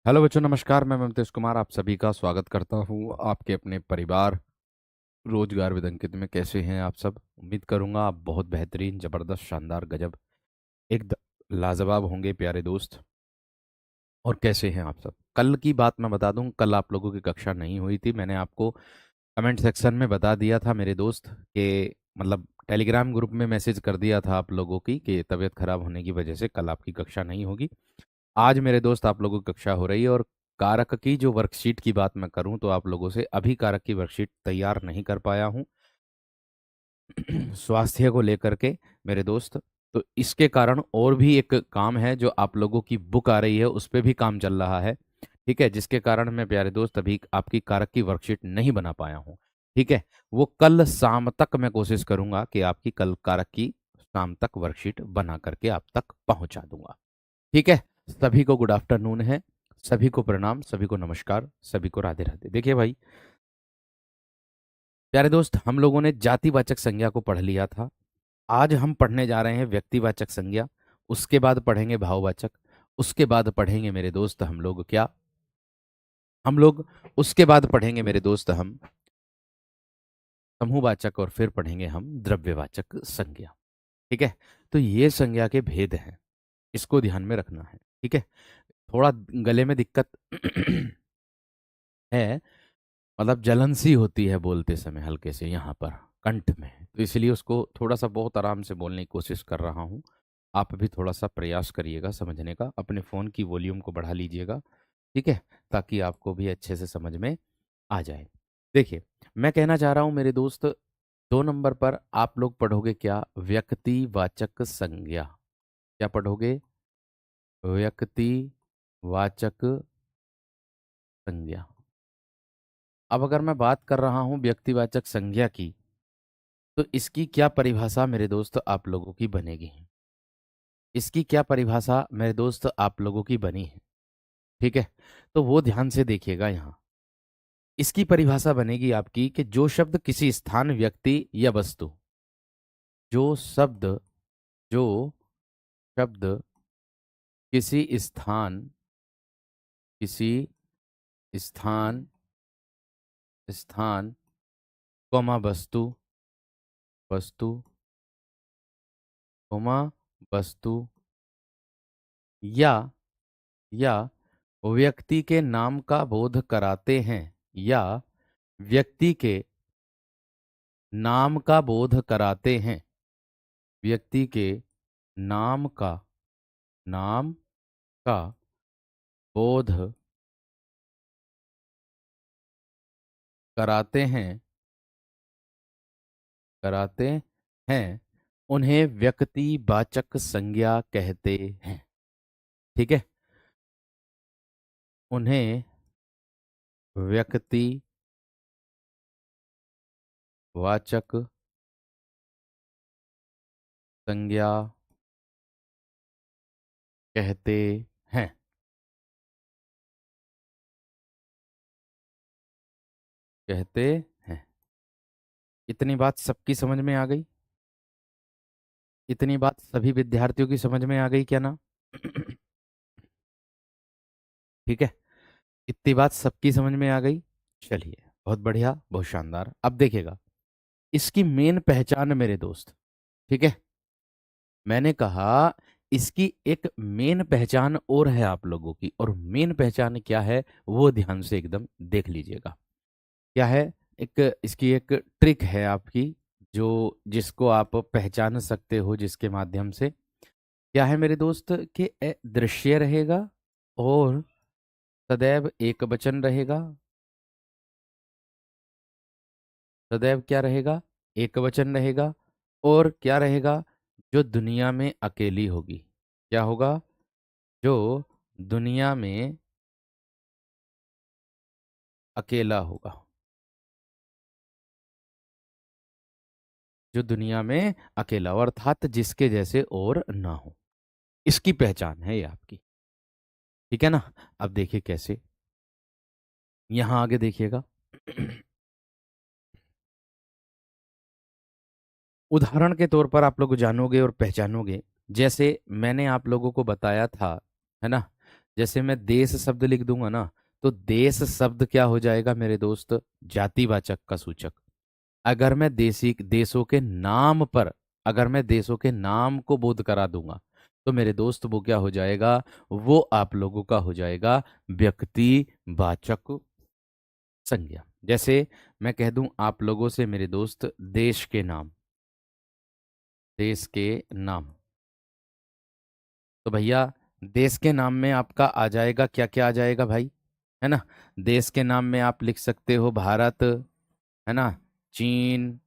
Hello बच्चों, नमस्कार। मैं ममतेश कुमार आप सभी का स्वागत करता हूँ आपके अपने परिवार रोजगार विद अंकित में। कैसे हैं आप सब? उम्मीद करूंगा आप बहुत बेहतरीन, जबरदस्त, शानदार, गजब, एक लाजवाब होंगे प्यारे दोस्त। और कैसे हैं आप सब? कल की बात मैं बता दूं, कल आप लोगों की कक्षा नहीं हुई थी। मैंने आपको कमेंट सेक्शन में बता दिया था मेरे दोस्त कि मतलब टेलीग्राम ग्रुप में मैसेज कर दिया था आप लोगों की कि तबीयत खराब होने की वजह से कल आपकी कक्षा नहीं होगी। आज मेरे दोस्त आप लोगों की कक्षा हो रही है। और कारक की जो वर्कशीट की बात मैं करूं तो आप लोगों से अभी कारक की वर्कशीट तैयार नहीं कर पाया हूं स्वास्थ्य को लेकर के मेरे दोस्त। तो इसके कारण और भी एक काम है, जो आप लोगों की बुक आ रही है उस पर भी काम चल रहा है। ठीक है, जिसके कारण मैं प्यारे दोस्त अभी आपकी कारक की वर्कशीट नहीं बना पाया हूँ। ठीक है, वो कल शाम तक मैं कोशिश करूंगा कि आपकी कल कारक की शाम तक वर्कशीट बना करके आप तक पहुंचा दूंगा। ठीक है, सभी को गुड आफ्टरनून है, सभी को प्रणाम, सभी को नमस्कार, सभी को राधे राधे। देखिए भाई प्यारे दोस्त, हम लोगों ने जातिवाचक संज्ञा को पढ़ लिया था। आज हम पढ़ने जा रहे हैं व्यक्तिवाचक संज्ञा। उसके बाद पढ़ेंगे भाववाचक। उसके बाद पढ़ेंगे मेरे दोस्त हम लोग क्या, हम लोग उसके बाद पढ़ेंगे मेरे दोस्त हम समूहवाचक, और फिर पढ़ेंगे हम द्रव्यवाचक संज्ञा। ठीक है, तो ये संज्ञा के भेद हैं, इसको ध्यान में रखना है। ठीक है, थोड़ा गले में दिक्कत है, मतलब जलन सी होती है बोलते समय हल्के से यहाँ पर कंठ में, तो इसलिए उसको थोड़ा सा बहुत आराम से बोलने की कोशिश कर रहा हूँ। आप भी थोड़ा सा प्रयास करिएगा समझने का, अपने फ़ोन की वॉल्यूम को बढ़ा लीजिएगा। ठीक है, ताकि आपको भी अच्छे से समझ में आ जाए। देखिए, मैं कहना चाह रहा हूँ मेरे दोस्त, 2 नंबर पर आप लोग पढ़ोगे क्या? व्यक्तिवाचक संज्ञा। क्या पढ़ोगे? व्यक्तिवाचक संज्ञा। अब अगर मैं बात कर रहा हूँ व्यक्तिवाचक संज्ञा की, तो इसकी क्या परिभाषा मेरे दोस्त आप लोगों की बनेगी? इसकी क्या परिभाषा मेरे दोस्त आप लोगों की बनी है? ठीक है, तो वो ध्यान से देखिएगा यहाँ। इसकी परिभाषा बनेगी आपकी कि जो शब्द किसी स्थान, व्यक्ति या वस्तु, जो शब्द जो शब्द किसी स्थान, किसी स्थान, स्थान, कोमा वस्तु, वस्तु, कोमा वस्तु, या या व्यक्ति के नाम का बोध कराते हैं, या व्यक्ति के नाम का बोध कराते हैं, व्यक्ति के नाम का, नाम का बोध कराते हैं, कराते हैं, उन्हें व्यक्तिवाचक संज्ञा कहते हैं। ठीक है, उन्हें व्यक्तिवाचक संज्ञा कहते हैं, कहते हैं। इतनी बात सबकी समझ में आ गई? इतनी बात सभी विद्यार्थियों की समझ में आ गई क्या ना? ठीक है, इतनी बात सबकी समझ में आ गई। चलिए, बहुत बढ़िया, बहुत शानदार। अब देखिएगा इसकी मेन पहचान मेरे दोस्त। ठीक है, मैंने कहा इसकी एक मेन पहचान और है आप लोगों की, और मेन पहचान क्या है वो ध्यान से एकदम देख लीजिएगा। क्या है? एक इसकी एक ट्रिक है आपकी, जो जिसको आप पहचान सकते हो, जिसके माध्यम से क्या है मेरे दोस्त कि दृश्य रहेगा, और सदैव एक वचन रहेगा। सदैव क्या रहेगा? एक वचन रहेगा। और क्या रहेगा? जो दुनिया में अकेली होगी। क्या होगा? जो दुनिया में अकेला होगा। जो दुनिया में अकेला हो, अर्थात जिसके जैसे और ना हो। इसकी पहचान है ये आपकी। ठीक है ना? अब देखिए कैसे, यहां आगे देखिएगा। उदाहरण के तौर पर आप लोग जानोगे और पहचानोगे, जैसे मैंने आप लोगों को बताया था, है ना, जैसे मैं देश शब्द लिख दूंगा ना, तो देश शब्द क्या हो जाएगा मेरे दोस्त? जातिवाचक का सूचक। अगर मैं देशी देशों के नाम पर, अगर मैं देशों के नाम को बोध करा दूंगा, तो मेरे दोस्त वो क्या हो जाएगा? वो आप लोगों का हो जाएगा व्यक्तिवाचक संज्ञा। जैसे मैं कह दूं आप लोगों से मेरे दोस्त, देश के नाम, देश के नाम, तो भैया देश के नाम में आपका आ जाएगा क्या क्या आ जाएगा भाई? है ना? देश के नाम में आप लिख सकते हो भारत, है ना, चीन,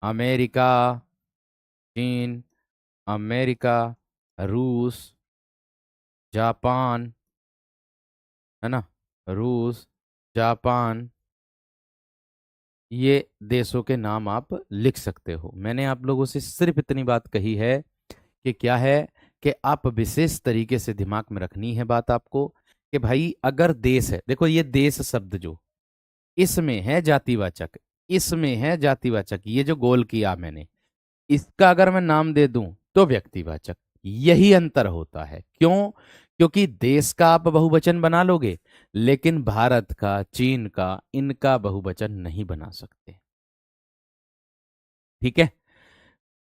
अमेरिका, चीन, अमेरिका, रूस, जापान, है ना, रूस, जापान, ये देशों के नाम आप लिख सकते हो। मैंने आप लोगों से सिर्फ इतनी बात कही है कि क्या है, कि आप विशेष तरीके से दिमाग में रखनी है बात आपको, कि भाई अगर देश है, देखो ये देश शब्द जो इसमें है जातिवाचक, इसमें है जातिवाचक, ये जो गोल किया मैंने, इसका अगर मैं नाम दे दूं तो व्यक्तिवाचक। यही अंतर होता है। क्यों? क्योंकि देश का आप बहुवचन बना लोगे, लेकिन भारत का, चीन का, इनका बहुवचन नहीं बना सकते। ठीक है?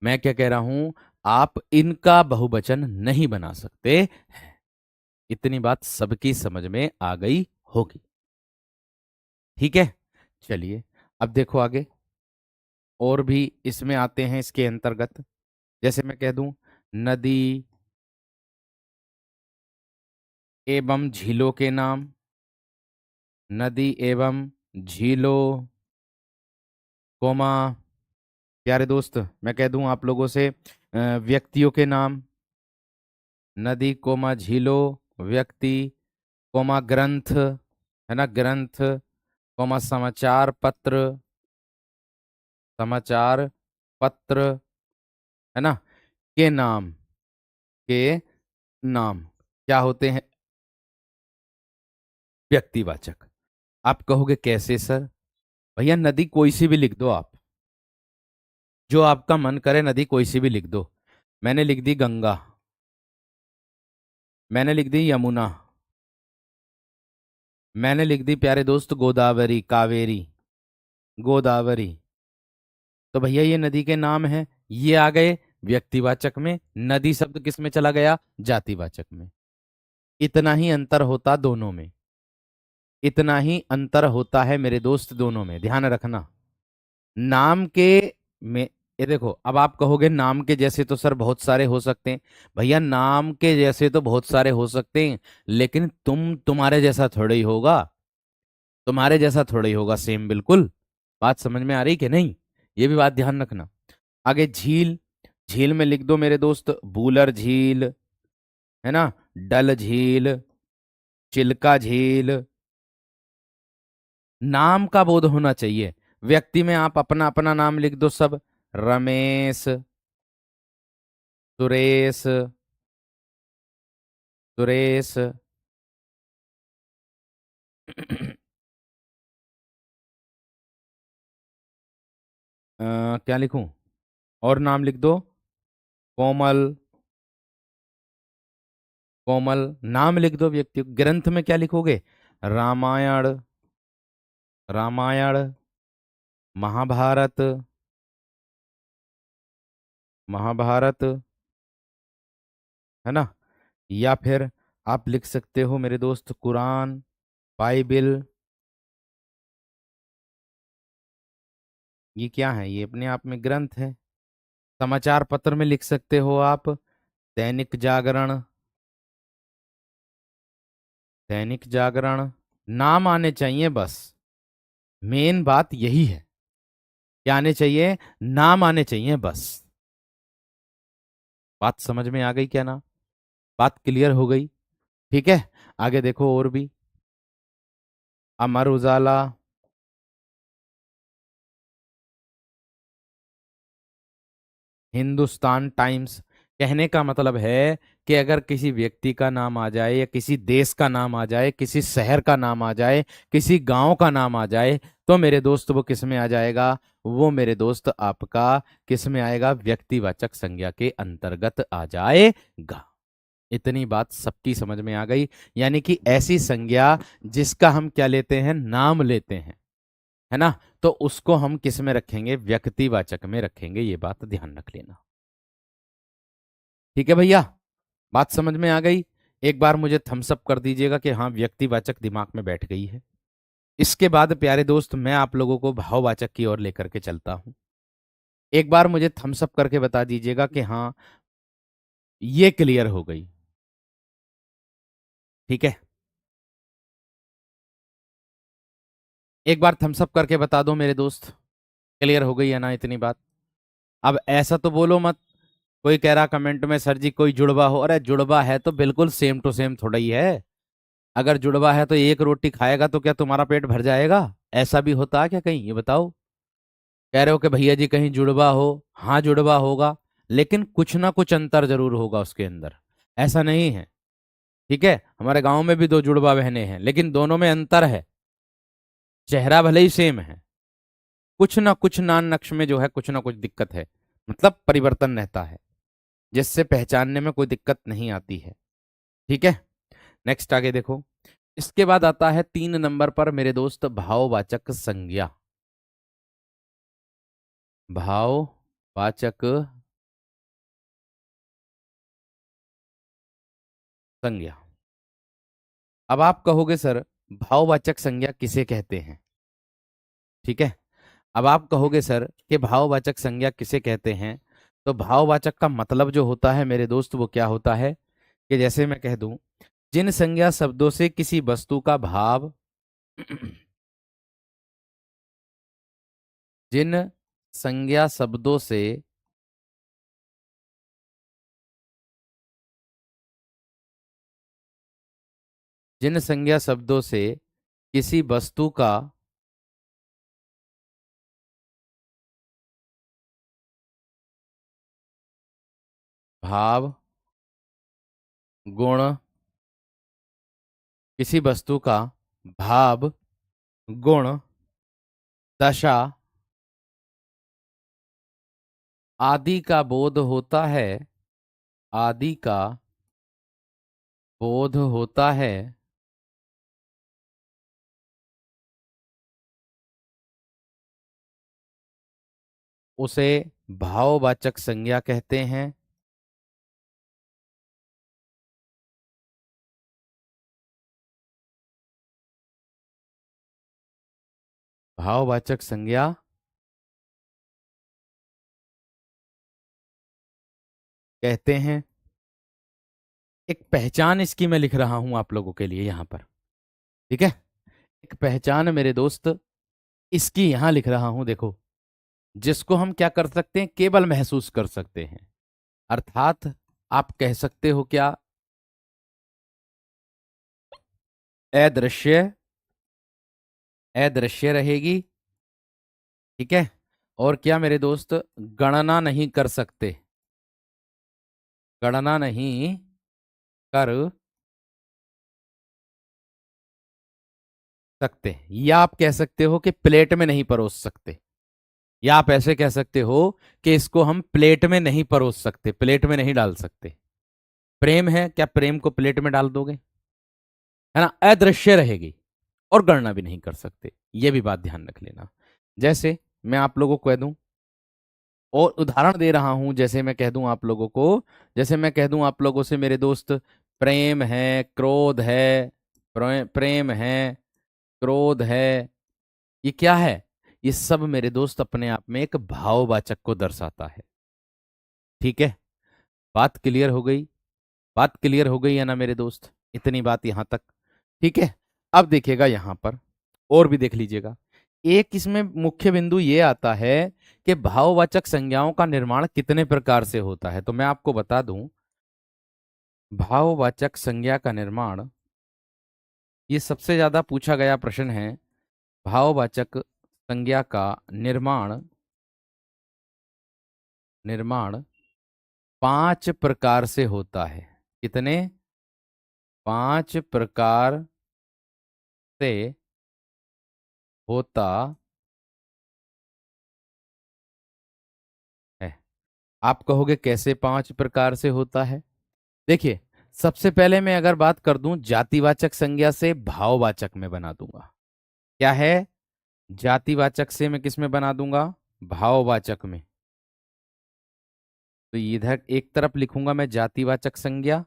मैं क्या कह रहा हूं, आप इनका बहुवचन नहीं बना सकते। इतनी बात सबकी समझ में आ गई होगी। ठीक है, चलिए अब देखो आगे, और भी इसमें आते हैं इसके अंतर्गत। जैसे मैं कह दूं नदी एवं झीलों के नाम, नदी एवं झीलों, कोमा, प्यारे दोस्त मैं कह दूं आप लोगों से व्यक्तियों के नाम, नदी कोमा झीलों व्यक्ति, कोमा ग्रंथ, है ना, ग्रंथ, कोमा समाचार पत्र, समाचार पत्र, है ना, के नाम, के नाम क्या होते हैं? व्यक्तिवाचक। आप कहोगे कैसे सर? भैया नदी कोई सी भी लिख दो आप, जो आपका मन करे नदी कोई सी भी लिख दो। मैंने लिख दी गंगा, मैंने लिख दी यमुना, मैंने लिख दी प्यारे दोस्त गोदावरी, कावेरी, गोदावरी, तो भैया ये नदी के नाम हैं। ये आ गए व्यक्तिवाचक में, नदी शब्द किस में चला गया? जातिवाचक में। इतना ही अंतर होता दोनों में, इतना ही अंतर होता है मेरे दोस्त दोनों में, ध्यान रखना। नाम के में, ये देखो अब आप कहोगे नाम के जैसे तो सर बहुत सारे हो सकते हैं। भैया नाम के जैसे तो बहुत सारे हो सकते हैं, लेकिन तुम्हारे जैसा थोड़ा ही होगा, तुम्हारे जैसा थोड़ा ही होगा सेम बिल्कुल। बात समझ में आ रही कि नहीं? ये भी बात ध्यान रखना। आगे झील, झील में लिख दो मेरे दोस्त बूलर झील, है ना, डल झील, चिल्का झील। नाम का बोध होना चाहिए। व्यक्ति में आप अपना अपना नाम लिख दो सब, रमेश, सुरेश, सुरेश क्या लिखूं? और नाम लिख दो, कोमल, कोमल, नाम लिख दो व्यक्ति। ग्रंथ में क्या लिखोगे? रामायण, रामायण, महाभारत, महाभारत, है ना, या फिर आप लिख सकते हो मेरे दोस्त कुरान, बाइबिल। ये क्या है? ये अपने आप में ग्रंथ है। समाचार पत्र में लिख सकते हो आप दैनिक जागरण, दैनिक जागरण। नाम आने चाहिए बस, मेन बात यही है। क्या आने चाहिए? नाम आने चाहिए बस। बात समझ में आ गई क्या ना? बात क्लियर हो गई? ठीक है, आगे देखो और भी। अमर उजाला, हिंदुस्तान टाइम्स। कहने का मतलब है कि अगर किसी व्यक्ति का नाम आ जाए, या किसी देश का नाम आ जाए, किसी शहर का नाम आ जाए, किसी गांव का नाम आ जाए, तो मेरे दोस्त वो किस में आ जाएगा? वो मेरे दोस्त आपका किस में आएगा? व्यक्तिवाचक संज्ञा के अंतर्गत आ जाएगा। इतनी बात सबकी समझ में आ गई। यानी कि ऐसी संज्ञा जिसका हम क्या लेते हैं, नाम लेते हैं, है ना, तो उसको हम किस में रखेंगे, व्यक्तिवाचक में रखेंगे। ये बात ध्यान रख लेना। ठीक है भैया, बात समझ में आ गई। एक बार मुझे थम्स अप कर दीजिएगा कि हाँ व्यक्तिवाचक दिमाग में बैठ गई है। इसके बाद प्यारे दोस्त मैं आप लोगों को भाववाचक की ओर लेकर के चलता हूं। एक बार मुझे थम्स अप करके बता दीजिएगा कि हाँ ये क्लियर हो गई। ठीक है, एक बार थम्स अप करके बता दो मेरे दोस्त, क्लियर हो गई है ना इतनी बात। अब ऐसा तो बोलो मत, कोई कह रहा कमेंट में सर जी कोई जुड़वा हो, अरे जुड़वा है तो बिल्कुल सेम टू सेम थोड़ा ही है। अगर जुड़वा है तो एक रोटी खाएगा तो क्या तुम्हारा पेट भर जाएगा? ऐसा भी होता है क्या कहीं, ये बताओ। कह रहे हो कि भैया जी कहीं जुड़वा हो, हाँ जुड़वा होगा, लेकिन कुछ ना कुछ अंतर जरूर होगा उसके अंदर। ऐसा नहीं है। ठीक है, हमारे गांव में भी दो जुड़वा बहनें हैं, लेकिन दोनों में अंतर है। चेहरा भले ही सेम है, कुछ ना कुछ नान नक्श में जो है कुछ ना कुछ दिक्कत है, मतलब परिवर्तन रहता है, जिससे पहचानने में कोई दिक्कत नहीं आती है। ठीक है, नेक्स्ट आगे देखो। इसके बाद आता है 3 नंबर पर मेरे दोस्त भाववाचक संज्ञा। भाववाचक संज्ञा। अब आप कहोगे सर भाववाचक संज्ञा किसे कहते हैं? ठीक है, अब आप कहोगे सर कि भाववाचक संज्ञा किसे कहते हैं, तो भाववाचक का मतलब जो होता है मेरे दोस्त वो क्या होता है, कि जैसे मैं कह दूं, जिन संज्ञा शब्दों से किसी वस्तु का भाव जिन संज्ञा शब्दों से जिन संज्ञा शब्दों से किसी वस्तु का भाव, गुण, किसी वस्तु का भाव, गुण, दशा आदि का बोध होता है, आदि का बोध होता है, उसे भाववाचक संज्ञा कहते हैं। भाववाचक संज्ञा कहते हैं। एक पहचान इसकी मैं लिख रहा हूं आप लोगों के लिए यहां पर। ठीक है, एक पहचान मेरे दोस्त इसकी यहां लिख रहा हूं, देखो, जिसको हम क्या कर सकते हैं, केवल महसूस कर सकते हैं। अर्थात आप कह सकते हो क्या, अदृश्य, अदृश्य रहेगी। ठीक है, और क्या मेरे दोस्त, गणना नहीं कर सकते, गणना नहीं कर सकते, या आप कह सकते हो कि प्लेट में नहीं परोस सकते, या आप ऐसे कह सकते हो कि इसको हम प्लेट में नहीं परोस सकते, प्लेट में नहीं डाल सकते। प्रेम है, क्या प्रेम को प्लेट में डाल दोगे? है ना, अदृश्य रहेगी और गणना भी नहीं कर सकते। ये भी बात ध्यान रख लेना। जैसे मैं आप लोगों को कह दूं, और उदाहरण दे रहा हूं, जैसे मैं कह दूं आप लोगों को, जैसे मैं कह दूं आप लोगों से मेरे दोस्त, प्रेम है, क्रोध है, प्रेम है, क्रोध है, ये क्या है? ये सब मेरे दोस्त अपने आप में एक भाववाचक को दर्शाता है। ठीक है, बात क्लियर हो गई? बात क्लियर हो गई है ना मेरे दोस्त, इतनी बात यहां तक। ठीक है, अब देखिएगा यहां पर, और भी देख लीजिएगा। एक इसमें मुख्य बिंदु ये आता है कि भाववाचक संज्ञाओं का निर्माण कितने प्रकार से होता है, तो मैं आपको बता दूं, भाववाचक संज्ञा का निर्माण, ये सबसे ज्यादा पूछा गया प्रश्न है। भाववाचक संज्ञा का निर्माण, निर्माण 5 प्रकार से होता है। कितने? 5 प्रकार से होता है। आप कहोगे कैसे 5 प्रकार से होता है? देखिए, सबसे पहले मैं अगर बात कर दूं जातिवाचक संज्ञा से भाववाचक में बना दूंगा। क्या है? जातिवाचक से मैं किस में बना दूंगा? भाववाचक में। तो इधर एक तरफ लिखूंगा मैं जातिवाचक संज्ञा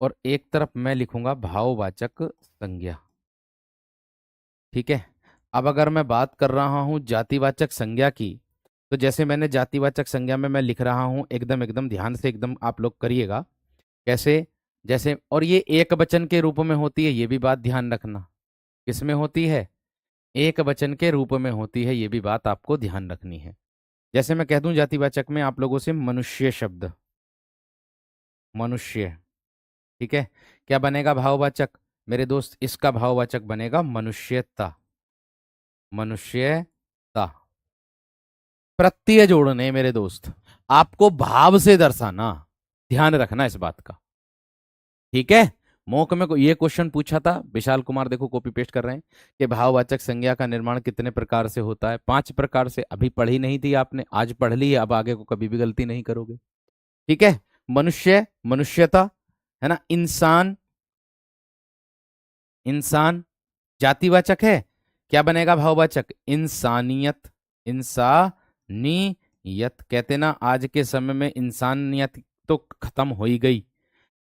और एक तरफ मैं लिखूंगा भाववाचक संज्ञा। ठीक है। अब अगर मैं बात कर रहा हूं जातिवाचक संज्ञा की, तो जैसे मैंने जातिवाचक संज्ञा में मैं लिख रहा हूं, एकदम एकदम ध्यान से एकदम आप लोग करिएगा। कैसे? जैसे, और ये एक वचन के रूप में होती है, ये भी बात ध्यान रखना। किस में होती है? एक वचन के रूप में होती है, ये भी बात आपको ध्यान रखनी है। जैसे मैं कह दूं जातिवाचक में आप लोगों से मनुष्य शब्द, मनुष्य। ठीक है। क्या बनेगा भाववाचक? मेरे दोस्त इसका भाववाचक बनेगा मनुष्यता, मनुष्यता। प्रत्यय जोड़ने मेरे दोस्त, आपको भाव से दर्शाना, ध्यान रखना इस बात का। ठीक है। मौक में ये क्वेश्चन पूछा था, विशाल कुमार देखो कॉपी पेस्ट कर रहे हैं कि भाववाचक संज्ञा का निर्माण कितने प्रकार से होता है? 5 प्रकार से। अभी पढ़ी नहीं थी आपने, आज पढ़ ली है, अब आगे को कभी भी गलती नहीं करोगे। ठीक है। मनुष्य, मनुष्यता, है ना। इंसान, इंसान जातिवाचक है। क्या बनेगा भाववाचक? इंसानियत, इंसानियत। कहते ना आज के समय में इंसानियत तो खत्म हो ही गई,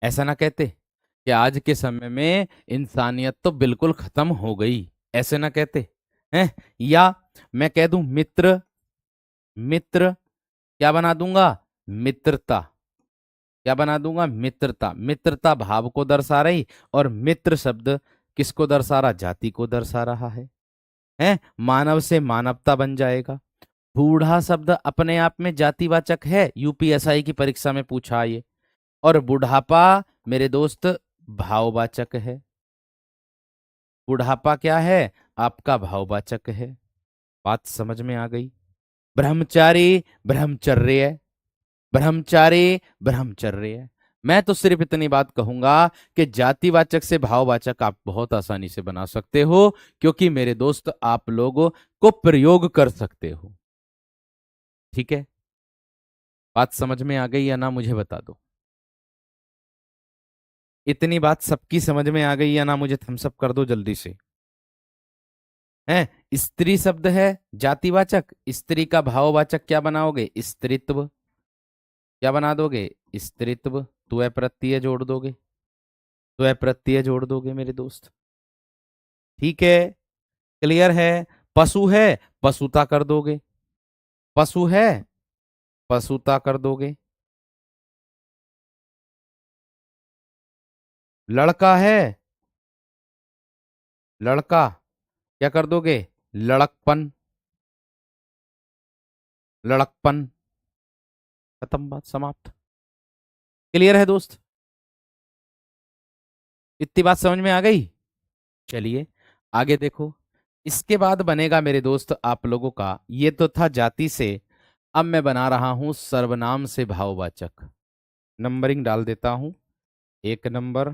ऐसा ना कहते कि आज के समय में इंसानियत तो बिल्कुल खत्म हो गई, ऐसे ना कहते हैं। या मैं कह दूं मित्र, मित्र। क्या बना दूंगा? मित्रता। क्या बना दूंगा? मित्रता। मित्रता भाव को दर्शा रही, और मित्र शब्द किसको दर्शा रहा? जाति को दर्शा रहा है। मानव से मानवता बन जाएगा। बूढ़ा शब्द अपने आप में जातिवाचक है, यूपीएसआई की परीक्षा में पूछा ये। और बुढ़ापा मेरे दोस्त भाववाचक है। बुढ़ापा क्या है? आपका भाववाचक है। बात समझ में आ गई? ब्रह्मचारी, ब्रह्मचर्य, ब्रह्मचारी, ब्रह्मचर्य। मैं तो सिर्फ इतनी बात कहूंगा कि जातिवाचक से भाववाचक आप बहुत आसानी से बना सकते हो, क्योंकि मेरे दोस्त आप लोगों को प्रयोग कर सकते हो। ठीक है। बात समझ में आ गई या ना, मुझे बता दो। इतनी बात सबकी समझ में आ गई या ना, मुझे थम्स अप कर दो जल्दी से। है। स्त्री शब्द है जातिवाचक, स्त्री का भाववाचक क्या बनाओगे? स्त्रीत्व। क्या बना दोगे? स्त्रीत्व। त्व प्रत्यय जोड़ दोगे, त्व प्रत्यय जोड़ दोगे मेरे दोस्त। ठीक है। क्लियर है? पशु है, पशुता कर दोगे। पशु है, पशुता कर दोगे। लड़का है, लड़का क्या कर दोगे? लड़कपन, लड़कपन। खत्म, बात समाप्त। क्लियर है दोस्त? इतनी बात समझ में आ गई? चलिए आगे देखो। इसके बाद बनेगा मेरे दोस्त आप लोगों का, ये तो था जाति से। अब मैं बना रहा हूं सर्वनाम से भाववाचक। नंबरिंग डाल देता हूं, 1 नंबर,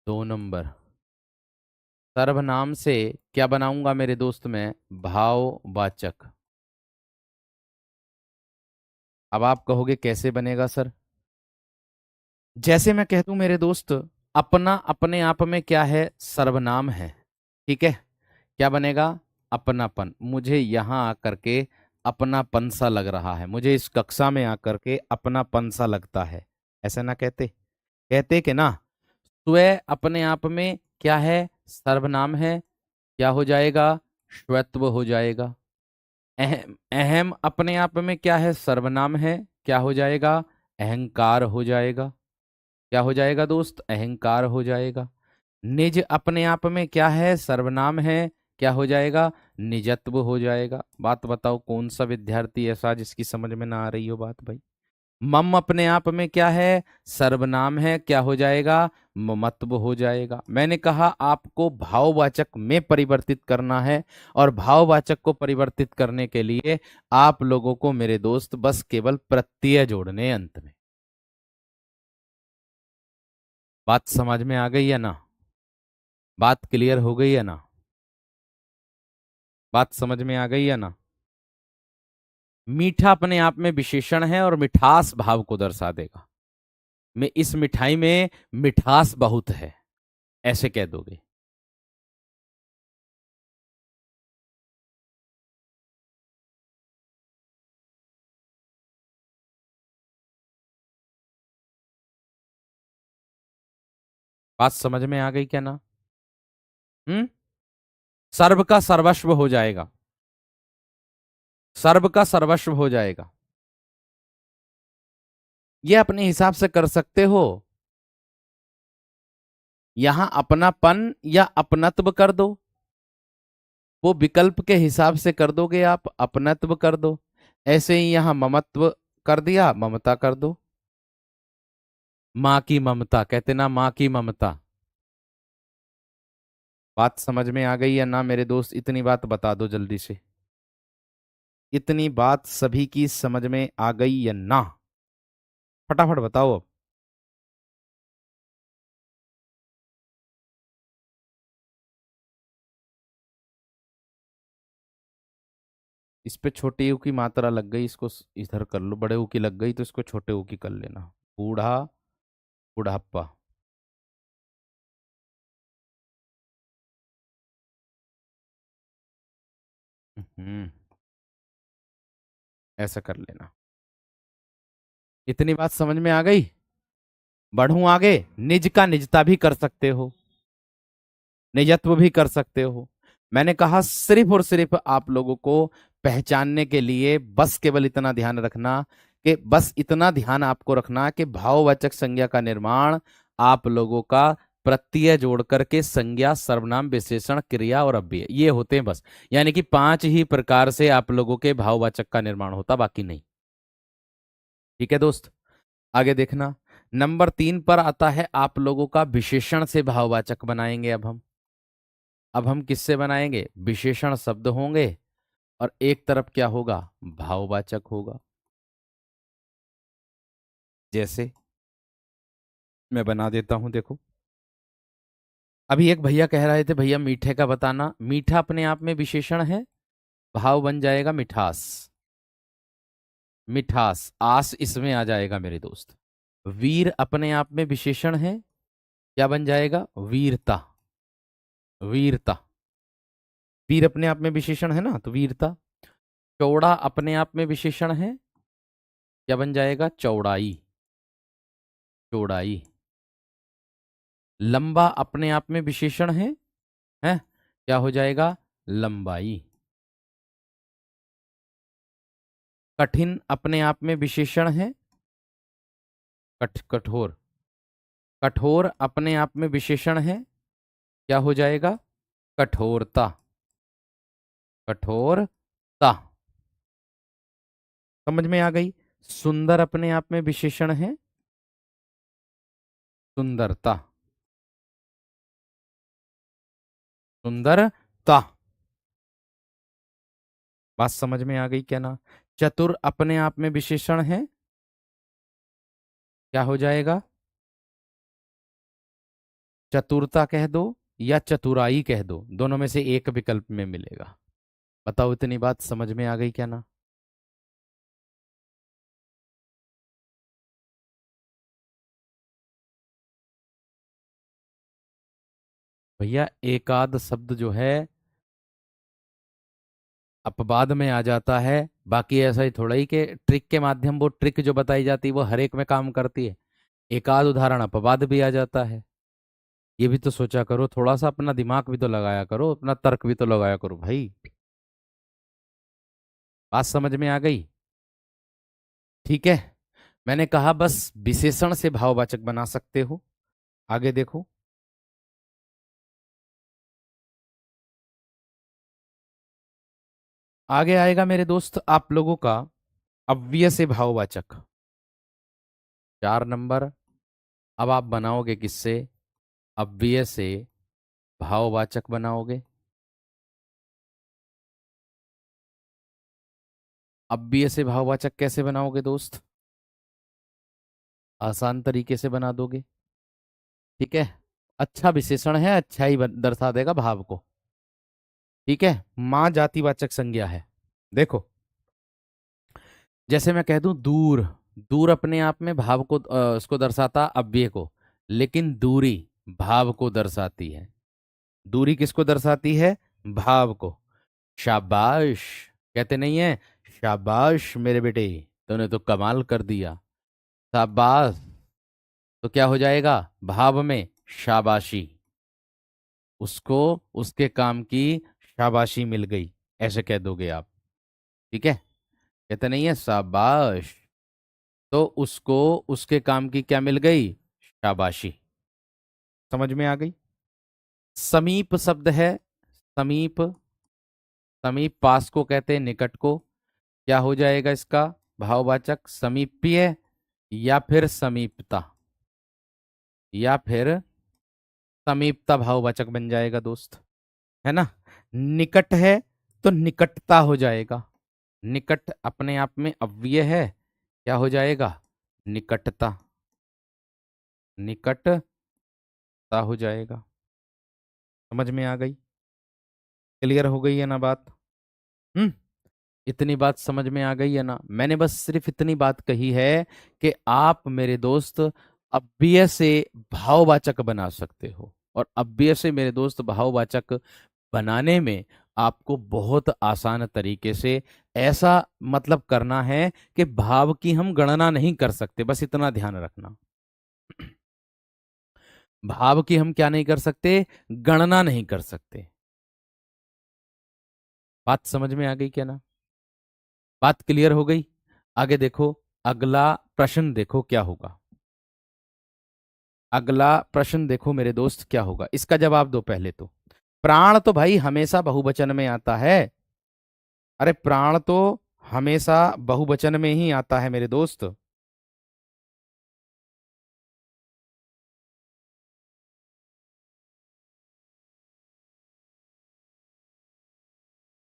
2 नंबर। सर्वनाम से क्या बनाऊंगा मेरे दोस्त? में भाववाचक। अब आप कहोगे कैसे बनेगा सर? जैसे मैं कह दूं मेरे दोस्त, अपना अपने आप में क्या है? सर्वनाम है। ठीक है। क्या बनेगा? अपनापन। मुझे यहाँ आकर के अपनापन सा लग रहा है, मुझे इस कक्षा में आकर के अपनापन सा लगता है, ऐसा ना कहते? कहते कि ना, स्व अपने आप में क्या है? सर्वनाम है। क्या हो जाएगा? स्वत्व हो जाएगा। अहम, अहम अपने आप में क्या है? सर्वनाम है। क्या हो जाएगा? अहंकार हो जाएगा। क्या हो जाएगा दोस्त? अहंकार हो जाएगा। निज अपने आप में क्या है? सर्वनाम है। क्या हो जाएगा? निजत्व हो जाएगा। बात बताओ कौन सा विद्यार्थी ऐसा जिसकी समझ में ना आ रही हो बात भाई? मम अपने आप में क्या है? सर्वनाम है। क्या हो जाएगा? ममत्व हो जाएगा। मैंने कहा आपको भाववाचक में परिवर्तित करना है, और भाववाचक को परिवर्तित करने के लिए आप लोगों को मेरे दोस्त बस केवल प्रत्यय जोड़ने अंत में। बात समझ में आ गई या ना? बात क्लियर हो गई या ना? बात समझ में आ गई या ना? मीठा अपने आप में विशेषण है और मिठास भाव को दर्शा देगा। में इस मिठाई में मिठास बहुत है, ऐसे कह दोगे। बात समझ में आ गई क्या ना? हम्म। सर्व का सर्वस्व हो जाएगा, सर्व का सर्वस्व हो जाएगा। ये अपने हिसाब से कर सकते हो। यहां अपनापन या अपनत्व कर दो, वो विकल्प के हिसाब से कर दोगे आप, अपनत्व कर दो। ऐसे ही यहां ममत्व कर दिया, ममता कर दो। माँ की ममता कहते ना, माँ की ममता। बात समझ में आ गई या ना मेरे दोस्त? इतनी बात बता दो जल्दी से, इतनी बात सभी की समझ में आ गई या ना? फटाफट बताओ अब। इस पे छोटे यू की मात्रा लग गई, इसको इधर कर लो। बड़े यू की लग गई तो इसको छोटे यू की कर लेना। बूढ़ा, बुढ़ापा। हम्म, ऐसा कर लेना। इतनी बात समझ में आ गई? बढ़ूं आगे, निज का निजता भी कर सकते हो, निजत्व भी कर सकते हो। मैंने कहा सिर्फ और सिर्फ आप लोगों को पहचानने के लिए बस केवल इतना ध्यान रखना, कि बस इतना ध्यान आपको रखना कि भाववाचक संज्ञा का निर्माण आप लोगों का प्रत्यय जोड़ करके संज्ञा, सर्वनाम, विशेषण, क्रिया और अव्यय, ये होते हैं बस। यानी कि 5 ही प्रकार से आप लोगों के भाववाचक का निर्माण होता, बाकी नहीं। ठीक है दोस्त, आगे देखना। नंबर 3 पर आता है आप लोगों का विशेषण से भाववाचक बनाएंगे। अब हम किससे बनाएंगे? विशेषण शब्द होंगे और एक तरफ क्या होगा? भाववाचक होगा। जैसे मैं बना देता हूं, देखो। अभी एक भैया कह रहे थे, भैया मीठे का बताना। मीठा अपने आप में विशेषण है, भाव बन जाएगा मिठास। मिठास, आस इसमें आ जाएगा मेरे दोस्त। वीर अपने आप में विशेषण है, क्या बन जाएगा? वीरता। वीरता, वीर अपने आप में विशेषण है ना, तो वीरता। चौड़ा अपने आप में विशेषण है, क्या बन जाएगा? चौड़ाई। चौड़ाई। लंबा अपने आप में विशेषण है, क्या हो जाएगा? लंबाई। कठिन अपने आप में विशेषण है, कठोर। कठोर अपने आप में विशेषण है, क्या हो जाएगा? कठोरता। कठोरता। समझ में आ गई? सुंदर अपने आप में विशेषण है, सुंदरता। सुंदरता। बात समझ में आ गई क्या ना? चतुर अपने आप में विशेषण है, क्या हो जाएगा? चतुरता कह दो या चतुराई कह दो, दोनों में से एक विकल्प में मिलेगा। बताओ, इतनी बात समझ में आ गई क्या ना? भैया एकाद शब्द जो है अपवाद में आ जाता है, बाकी ऐसा ही थोड़ा ही कि ट्रिक के माध्यम, वो ट्रिक जो बताई जाती है वो हर एक में काम करती है। एकाद उदाहरण अपवाद भी आ जाता है। ये भी तो सोचा करो, थोड़ा सा अपना दिमाग भी तो लगाया करो, अपना तर्क भी तो लगाया करो भाई। बात समझ में आ गई? ठीक है, मैंने कहा बस विशेषण से भाववाचक बना सकते हो। आगे देखो। आगे आएगा मेरे दोस्त आप लोगों का अव्यय से भाववाचक। 4 नंबर। अब आप बनाओगे किससे? अव्यय से भाववाचक बनाओगे। अव्यय से भाववाचक कैसे बनाओगे दोस्त? आसान तरीके से बना दोगे। ठीक है, अच्छा विशेषण है, अच्छा ही दर्शा देगा भाव को। ठीक है, मां जातिवाचक संज्ञा है। देखो, जैसे मैं कह दूं दूर, दूर अपने आप में भाव को उसको दर्शाता अव्यय को, लेकिन दूरी भाव को दर्शाती है। दूरी किसको दर्शाती है? भाव को। शाबाश, कहते नहीं है, शाबाश मेरे बेटे, तूने तो कमाल कर दिया। शाबाश, तो क्या हो जाएगा भाव में? शाबाशी। उसको उसके काम की शाबाशी मिल गई, ऐसे कह दोगे आप। ठीक है, कहते नहीं है शाबाश, तो उसको उसके काम की क्या मिल गई? शाबाशी। समझ में आ गई? समीप शब्द है, समीप। समीप पास को कहते हैं, निकट को। क्या हो जाएगा इसका भाववाचक? समीप्य, या फिर समीपता, या फिर समीपता भाववाचक बन जाएगा दोस्त, है ना। निकट है तो निकटता हो जाएगा। निकट अपने आप में अव्यय है, क्या हो जाएगा? निकटता। निकटता हो जाएगा। समझ में आ गई? क्लियर हो गई है ना बात? हम्म। इतनी बात समझ में आ गई है ना? मैंने बस सिर्फ इतनी बात कही है कि आप मेरे दोस्त अव्यय से भाववाचक बना सकते हो, और अव्यय से मेरे दोस्त भाववाचक बनाने में आपको बहुत आसान तरीके से ऐसा मतलब करना है कि भाव की हम गणना नहीं कर सकते, बस इतना ध्यान रखना। भाव की हम क्या नहीं कर सकते? गणना नहीं कर सकते। बात समझ में आ गई क्या ना? बात क्लियर हो गई? आगे देखो, अगला प्रश्न देखो क्या होगा। अगला प्रश्न देखो मेरे दोस्त क्या होगा, इसका जवाब दो पहले तो। प्राण तो भाई हमेशा बहुवचन में आता है। अरे प्राण तो हमेशा बहुवचन में ही आता है मेरे दोस्त।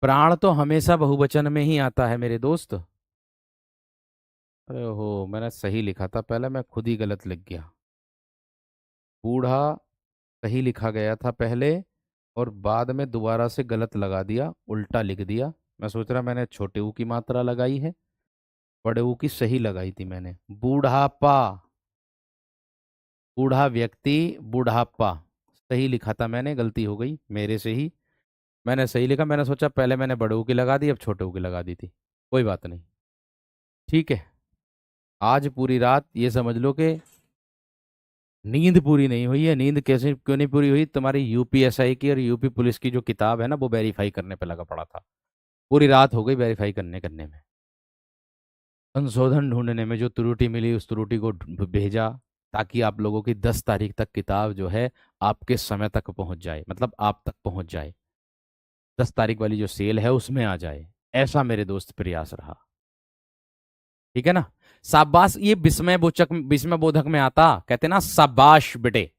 प्राण तो हमेशा बहुवचन में ही आता है मेरे दोस्त। अरे हो, मैंने सही लिखा था पहले, मैं खुद ही गलत लिख गया। बूढ़ा सही लिखा गया था पहले, और बाद में दोबारा से गलत लगा दिया, उल्टा लिख दिया। मैं सोच रहा मैंने छोटे ऊ की मात्रा लगाई है, बड़े ऊ की सही लगाई थी मैंने। बूढ़ापा, बूढ़ा व्यक्ति, बुढ़ापा सही लिखा था मैंने, गलती हो गई मेरे से ही। मैंने सही लिखा, मैंने सोचा पहले मैंने बड़े ऊ की लगा दी, अब छोटे ऊ की लगा दी थी। कोई बात नहीं, ठीक है। आज पूरी रात ये समझ लो कि नींद पूरी नहीं हुई है। नींद कैसे क्यों नहीं पूरी हुई? तुम्हारी यूपीएसआई की और यूपी पुलिस की जो किताब है ना, वो वेरीफाई करने पे लगा पड़ा था। पूरी रात हो गई वेरीफाई करने करने में, संशोधन ढूंढने में। जो त्रुटि मिली उस त्रुटि को भेजा, ताकि आप लोगों की 10 तारीख तक किताब जो है आपके समय तक पहुंच जाए, मतलब आप तक पहुंच जाए। 10 तारीख वाली जो सेल है उसमें आ जाए, ऐसा मेरे दोस्त प्रयास रहा। ठीक है ना। शाबाश, ये विस्मय बोधक में आता, कहते ना शाबाश बेटे,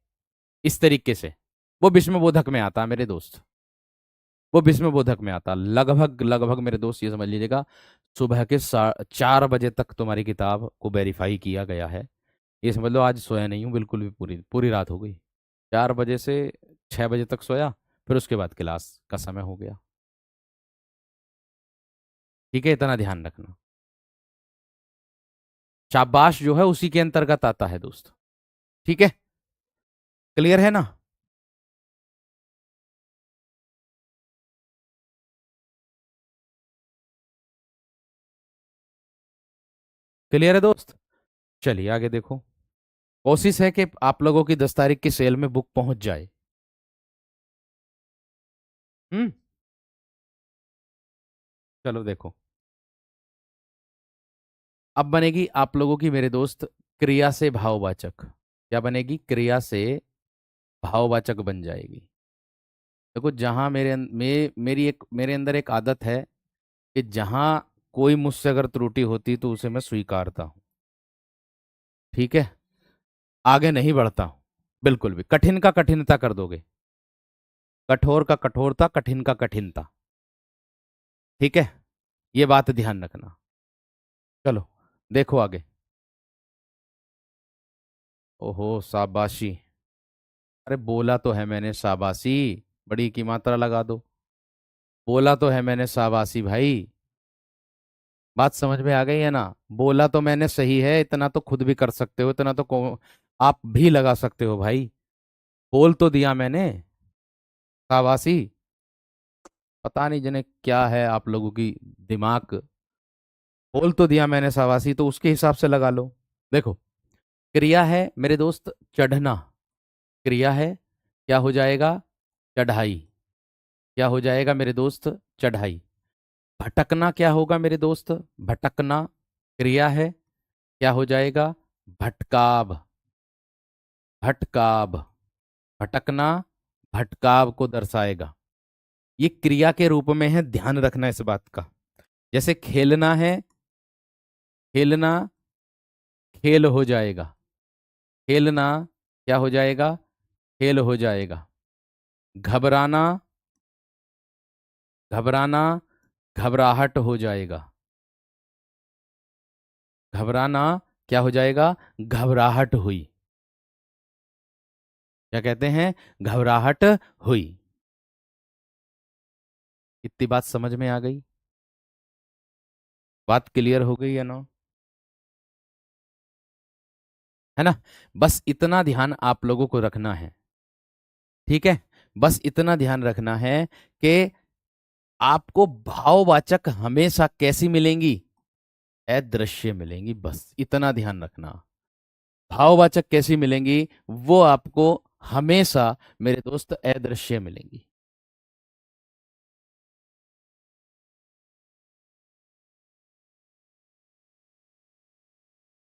इस तरीके से वो विस्मय बोधक में आता मेरे दोस्त। वो विस्मय बोधक में आता, लगभग लगभग मेरे दोस्त ये समझ लीजिएगा, सुबह के 4 बजे तक तुम्हारी किताब को वेरीफाई किया गया है। ये समझ लो आज सोया नहीं हूँ बिल्कुल भी, पूरी पूरी रात हो गई। 4 बजे से 6 बजे तक सोया, फिर उसके बाद क्लास का समय हो गया। ठीक है, इतना ध्यान रखना। शाबाश जो है उसी के अंतर्गत आता है दोस्त। ठीक है, क्लियर है ना? क्लियर है दोस्त? चलिए आगे देखो। कोशिश है कि आप लोगों की 10 तारीख की सेल में बुक पहुंच जाए। हम्म। चलो देखो, अब बनेगी आप लोगों की मेरे दोस्त क्रिया से भाववाचक। क्या बनेगी? क्रिया से भाववाचक बन जाएगी। देखो, जहां मेरी मेरे अंदर एक आदत है कि जहां कोई मुझसे अगर त्रुटि होती तो उसे मैं स्वीकारता हूं। ठीक है, आगे नहीं बढ़ता हूं बिल्कुल भी। कठिन का कठिनता कर दोगे, कठोर का कठोरता, कठिन का कठिनता। ठीक है, ये बात ध्यान रखना। चलो देखो आगे। ओहो, शाबाशी। अरे बोला तो है मैंने शाबाशी, बड़ी की मात्रा लगा दो। बोला तो है मैंने शाबाशी भाई। बात समझ में आ गई है ना? बोला तो मैंने सही है, इतना तो खुद भी कर सकते हो, इतना तो आप भी लगा सकते हो भाई। बोल तो दिया मैंने। शाबाशी। पता नहीं जने क्या है आप लोगों की दिमाग। बोल तो दिया मैंने शाबाशी, तो उसके हिसाब से लगा लो। देखो, क्रिया है मेरे दोस्त चढ़ना। क्रिया है, क्या हो जाएगा? चढ़ाई। क्या हो जाएगा मेरे दोस्त? चढ़ाई। भटकना क्या होगा मेरे दोस्त? भटकना। क्रिया है, क्या हो जाएगा? भटकाव। भटकाव। भटकना भटकाव को दर्शाएगा। ये क्रिया के रूप में है, ध्यान रखना इस बात का। जैसे खेलना है, खेलना खेल हो जाएगा। खेलना क्या हो जाएगा? खेल हो जाएगा। घबराना, घबराना घबराहट हो जाएगा। घबराना क्या हो जाएगा? घबराहट हुई। क्या कहते हैं? घबराहट हुई। इतनी बात समझ में आ गई? बात क्लियर हो गई है ना? है ना? बस इतना ध्यान आप लोगों को रखना है। ठीक है? बस इतना ध्यान रखना है कि आपको भाववाचक हमेशा कैसी मिलेंगी? अदृश्य मिलेंगी। बस इतना ध्यान रखना। भाववाचक कैसी मिलेंगी? वो आपको हमेशा मेरे दोस्त अदृश्य मिलेंगी।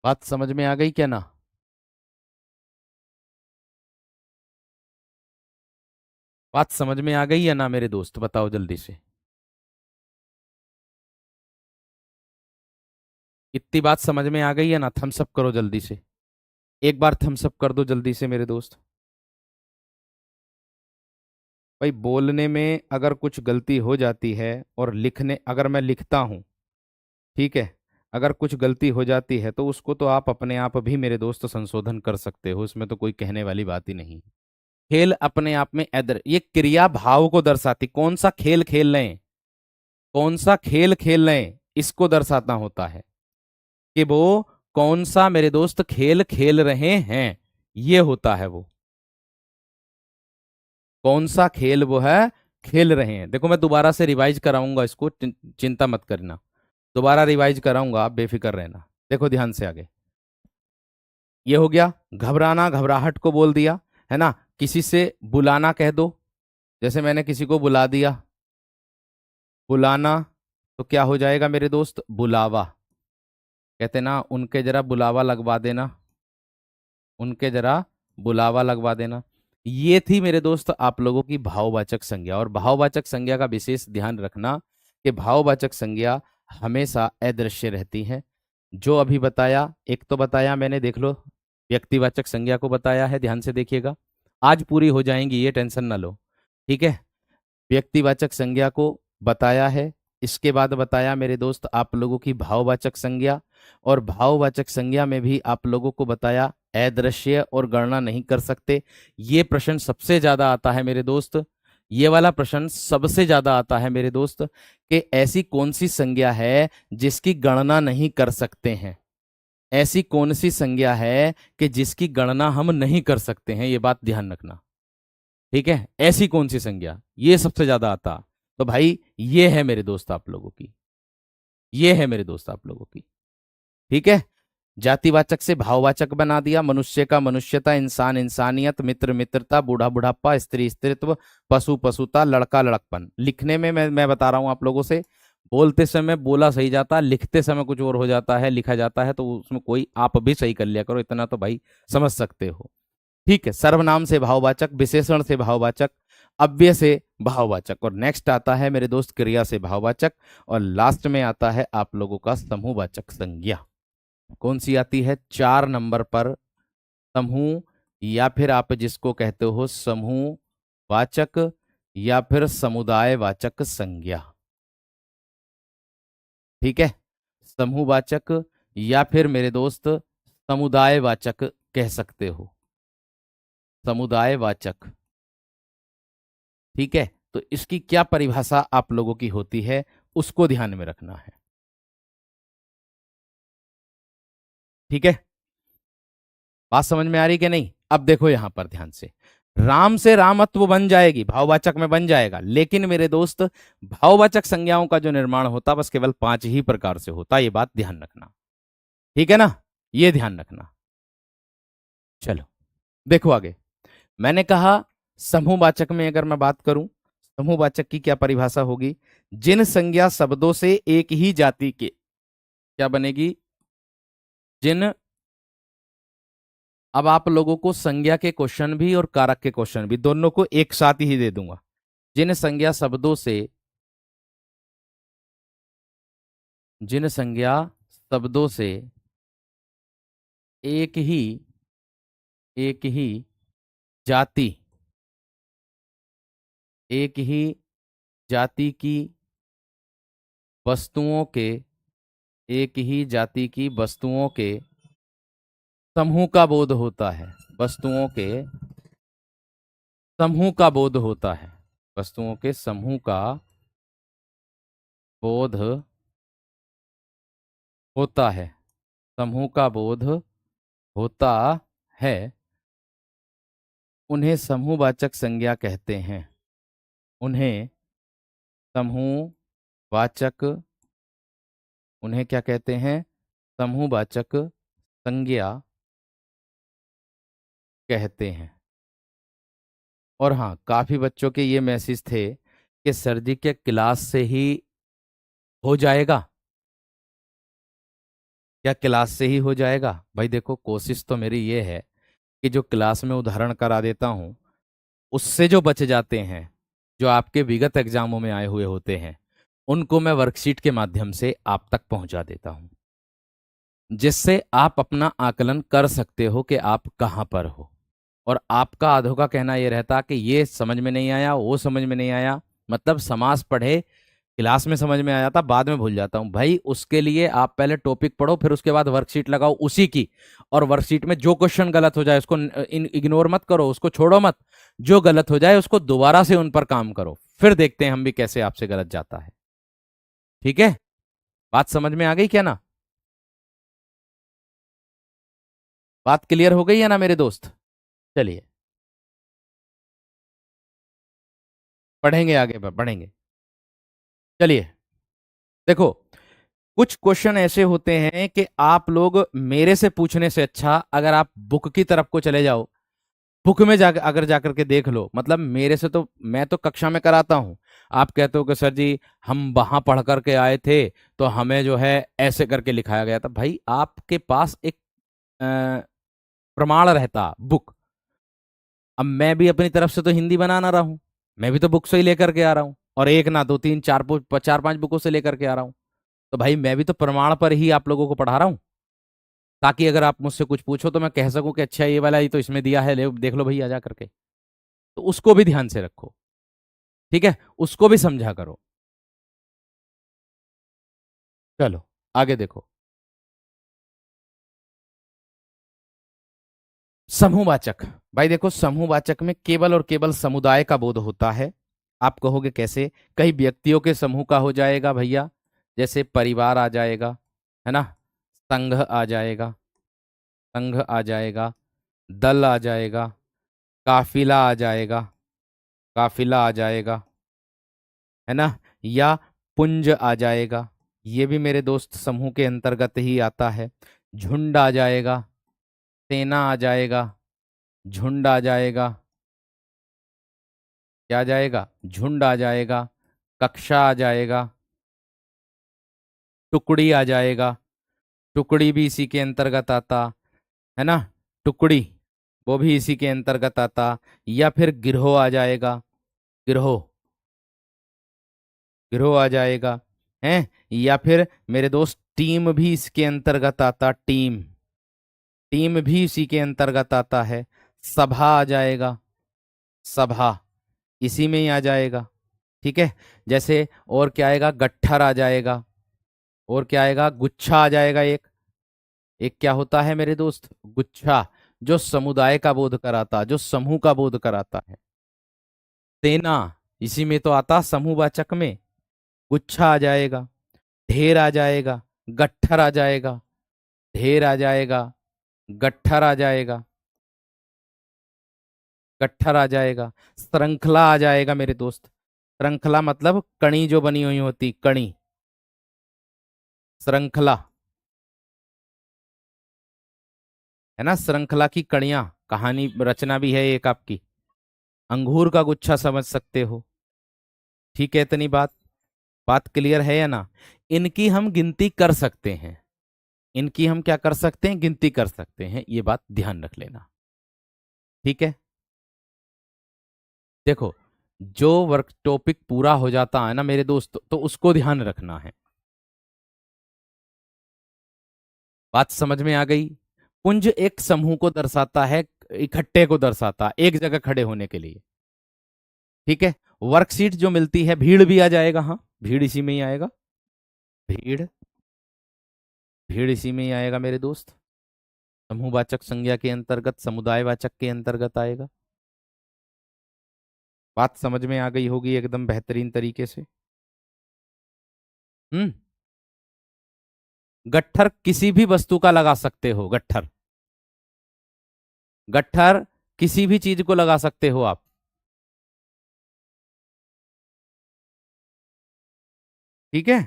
बात समझ में आ गई क्या ना? बात समझ में आ गई है ना मेरे दोस्त? बताओ जल्दी से। इतनी बात समझ में आ गई है ना? थम्स अप करो जल्दी से। एक बार थम्स अप कर दो जल्दी से मेरे दोस्त। भाई, बोलने में अगर कुछ गलती हो जाती है और लिखने अगर मैं लिखता हूं, ठीक है, अगर कुछ गलती हो जाती है तो उसको तो आप अपने आप भी मेरे दोस्त संशोधन कर सकते हो, इसमें तो कोई कहने वाली बात ही नहीं। खेल अपने आप में एदर ये क्रिया भाव को दर्शाती, कौन सा खेल खेल रहे हैं, कौन सा खेल खेल रहे हैं, इसको दर्शाता होता है कि वो कौन सा मेरे दोस्त खेल खेल रहे हैं। ये होता है वो कौन सा खेल वो है खेल रहे हैं। देखो, मैं दोबारा से रिवाइज कराऊंगा इसको, चिंता मत करना। दोबारा रिवाइज कराऊंगा, आप बेफिक्र रहना। देखो ध्यान से आगे। ये हो गया घबराना, घबराहट को बोल दिया, है ना? किसी से बुलाना कह दो। जैसे मैंने किसी को बुला दिया, बुलाना, तो क्या हो जाएगा मेरे दोस्त? बुलावा। कहते ना, उनके जरा बुलावा लगवा देना, उनके जरा बुलावा लगवा देना। ये थी मेरे दोस्त आप लोगों की भाववाचक संज्ञा। और भाववाचक संज्ञा का विशेष ध्यान रखना कि भाववाचक संज्ञा हमेशा अदृश्य रहती है। जो अभी बताया, एक तो बताया मैंने, देख लो, व्यक्तिवाचक संज्ञा को बताया है, ध्यान से देखिएगा। आज पूरी हो जाएंगी, ये टेंशन ना लो। ठीक है? व्यक्तिवाचक संज्ञा को बताया है। इसके बाद बताया मेरे दोस्त आप लोगों की भाववाचक संज्ञा। और भाववाचक संज्ञा में भी आप लोगों को बताया अदृश्य और गणना नहीं कर सकते। ये प्रश्न सबसे ज्यादा आता है मेरे दोस्त। ये वाला प्रश्न सबसे ज्यादा आता है मेरे दोस्त कि ऐसी कौन सी संज्ञा है जिसकी गणना नहीं कर सकते हैं। ऐसी कौन सी संज्ञा है कि जिसकी गणना हम नहीं कर सकते हैं, ये बात ध्यान रखना। ठीक है? ऐसी कौन सी संज्ञा, ये सबसे ज्यादा आता। तो भाई, ये है मेरे दोस्त आप लोगों की, ये है मेरे दोस्त आप लोगों की। ठीक है? जातिवाचक से भाववाचक बना दिया। मनुष्य का मनुष्यता, इंसान इंसानियत, मित्र मित्रता, बूढ़ा बुढ़ापा, स्त्री स्त्रीत्व, पशु पशुता, लड़का लड़कपन। लिखने में मैं बता रहा हूं आप लोगों से, बोलते समय बोला सही जाता, लिखते समय कुछ और हो जाता है, लिखा जाता है, तो उसमें कोई आप भी सही कर लिया करो, इतना तो भाई समझ सकते हो। ठीक है? सर्वनाम से भाववाचक, विशेषण से भाववाचक, अव्यय से भाववाचक, और नेक्स्ट आता है मेरे दोस्त क्रिया से भाववाचक, और लास्ट में आता है आप लोगों का समूहवाचक संज्ञा। कौन सी आती है? 4 नंबर पर समूह, या फिर आप जिसको कहते हो समूह वाचक, या फिर समुदाय वाचक संज्ञा। ठीक है? समूहवाचक या फिर मेरे दोस्त समुदाय वाचक कह सकते हो। समुदाय वाचक। ठीक है? तो इसकी क्या परिभाषा आप लोगों की होती है, उसको ध्यान में रखना है। ठीक है, बात समझ में आ रही कि नहीं? अब देखो यहां पर ध्यान से रामत्व बन जाएगी, भाववाचक में बन जाएगा, लेकिन मेरे दोस्त भाववाचक संज्ञाओं का जो निर्माण होता बस केवल 5 ही प्रकार से होता, ये बात ध्यान रखना, ठीक है ना? ये ध्यान रखना। चलो देखो आगे, मैंने कहा समूहवाचक में अगर मैं बात करूं, समूहवाचक की क्या परिभाषा होगी? जिन संज्ञा शब्दों से एक ही जाति के, क्या बनेगी? जिन, अब आप लोगों को संज्ञा के क्वेश्चन भी और कारक के क्वेश्चन भी दोनों को एक साथ ही दे दूंगा। जिन संज्ञा शब्दों से, जिन संज्ञा शब्दों से एक ही, एक ही जाति, एक ही जाति की वस्तुओं के, एक ही जाति की वस्तुओं के समूह का बोध होता है, वस्तुओं के समूह का बोध होता है, वस्तुओं के समूह का बोध होता है, समूह का बोध होता है, उन्हें समूहवाचक संज्ञा कहते हैं, उन्हें समूहवाचक, उन्हें क्या कहते हैं? समूहवाचक संज्ञा कहते हैं। और हाँ, काफी बच्चों के ये मैसेज थे कि सर जी के क्लास से ही हो जाएगा, क्या क्लास से ही हो जाएगा? भाई देखो, कोशिश तो मेरी ये है कि जो क्लास में उदाहरण करा देता हूँ उससे जो बच जाते हैं, जो आपके विगत एग्जामों में आए हुए होते हैं, उनको मैं वर्कशीट के माध्यम से आप तक पहुंचा देता हूं, जिससे आप अपना आकलन कर सकते हो कि आप कहां पर हो। और आपका आधो का कहना यह रहता कि ये समझ में नहीं आया, वो समझ में नहीं आया, मतलब समास पढ़े, क्लास में समझ में आया था, बाद में भूल जाता हूँ। भाई उसके लिए आप पहले टॉपिक पढ़ो, फिर उसके बाद वर्कशीट लगाओ उसी की, और वर्कशीट में जो क्वेश्चन गलत हो जाए उसको इग्नोर मत करो, उसको छोड़ो मत, जो गलत हो जाए उसको दोबारा से उन पर काम करो, फिर देखते हैं हम भी कैसे आपसे गलत जाता है। ठीक है, बात समझ में आ गई क्या ना? बात क्लियर हो गई है ना मेरे दोस्त? चलिए पढ़ेंगे, आगे बढ़ेंगे। चलिए देखो, कुछ क्वेश्चन ऐसे होते हैं कि आप लोग मेरे से पूछने से अच्छा अगर आप बुक की तरफ को चले जाओ, बुक में जाकर अगर जाकर के देख लो, मतलब मेरे से तो मैं तो कक्षा में कराता हूं, आप कहते हो कि सर जी हम वहां पढ़ करके आए थे तो हमें जो है ऐसे करके लिखाया गया था। भाई आपके पास एक प्रमाण रहता बुक, अब मैं भी अपनी तरफ से तो हिंदी बना ना रहा हूं, मैं भी तो बुक से ही लेकर के आ रहा हूं, और एक ना दो तीन चार चार पांच बुकों से लेकर के आ रहा हूं, तो भाई मैं भी तो प्रमाण पर ही आप लोगों को पढ़ा रहा हूं, ताकि अगर आप मुझसे कुछ पूछो तो मैं कह सकूं कि अच्छा ये वाला, ये तो इसमें दिया है, ले देख लो भैया जा करके। तो उसको भी ध्यान से रखो, ठीक है, उसको भी समझा करो। चलो आगे देखो, समूहवाचक। भाई देखो, समूहवाचक में केवल और केवल समुदाय का बोध होता है। आप कहोगे कैसे? कई व्यक्तियों के समूह का हो जाएगा भैया, जैसे परिवार आ जाएगा, है ना, संघ आ जाएगा, संघ आ जाएगा, दल आ जाएगा, काफिला आ जाएगा, काफिला आ जाएगा, है ना, या पुंज आ जाएगा, ये भी मेरे दोस्त समूह के अंतर्गत ही आता है। झुंड आ जाएगा, सेना आ जाएगा, झुंड आ जाएगा, क्या आ जाएगा? झुंड आ जाएगा, कक्षा आ जाएगा, टुकड़ी आ जाएगा, टुकड़ी भी इसी के अंतर्गत आता, है ना, टुकड़ी वो भी इसी के अंतर्गत आता, या फिर गिरोह आ जाएगा, गिरोह, गिरोह आ जाएगा, है, या फिर मेरे दोस्त टीम भी इसके अंतर्गत आता, टीम, टीम भी इसी के अंतर्गत आता है। सभा आ जाएगा, सभा इसी में ही आ जाएगा, ठीक है। जैसे और क्या आएगा? गट्ठर आ जाएगा, और क्या आएगा? गुच्छा आ जाएगा, एक, एक क्या होता है मेरे दोस्त? गुच्छा, जो समुदाय का बोध कराता, जो समूह का बोध कराता है। सेना इसी में तो आता, समूहवाचक में, गुच्छा आ जाएगा, ढेर आ जाएगा, गट्ठर आ जाएगा, ढेर आ जाएगा, गट्ठर आ जाएगा, गट्ठर आ जाएगा, श्रृंखला आ जाएगा मेरे दोस्त। श्रृंखला मतलब कड़ी जो बनी हुई होती, कड़ी, श्रृंखला, है ना, श्रृंखला की कड़ियां, कहानी रचना भी है एक आपकी। अंगूर का गुच्छा समझ सकते हो। ठीक है, इतनी बात, बात क्लियर है या ना? इनकी हम गिनती कर सकते हैं, इनकी हम क्या कर सकते हैं, गिनती कर सकते हैं, ये बात ध्यान रख लेना। ठीक है, देखो, जो वर्क टॉपिक पूरा हो जाता है ना मेरे दोस्त, तो उसको ध्यान रखना है। बात समझ में आ गई? पुंज एक समूह को दर्शाता है, इकट्ठे को दर्शाता है, एक जगह खड़े होने के लिए। ठीक है, वर्कशीट जो मिलती है, भीड़ भी आ जाएगा, हाँ, भीड़ इसी में ही आएगा, भीड़, भीड़ इसी में ही आएगा मेरे दोस्त। समूहवाचक संज्ञा के अंतर्गत, समुदायवाचक के अंतर्गत आएगा। बात समझ में आ गई होगी एकदम बेहतरीन तरीके से। हम्म। गट्ठर किसी भी वस्तु का लगा सकते हो, गट्ठर, गट्ठर किसी भी चीज को लगा सकते हो आप। ठीक है,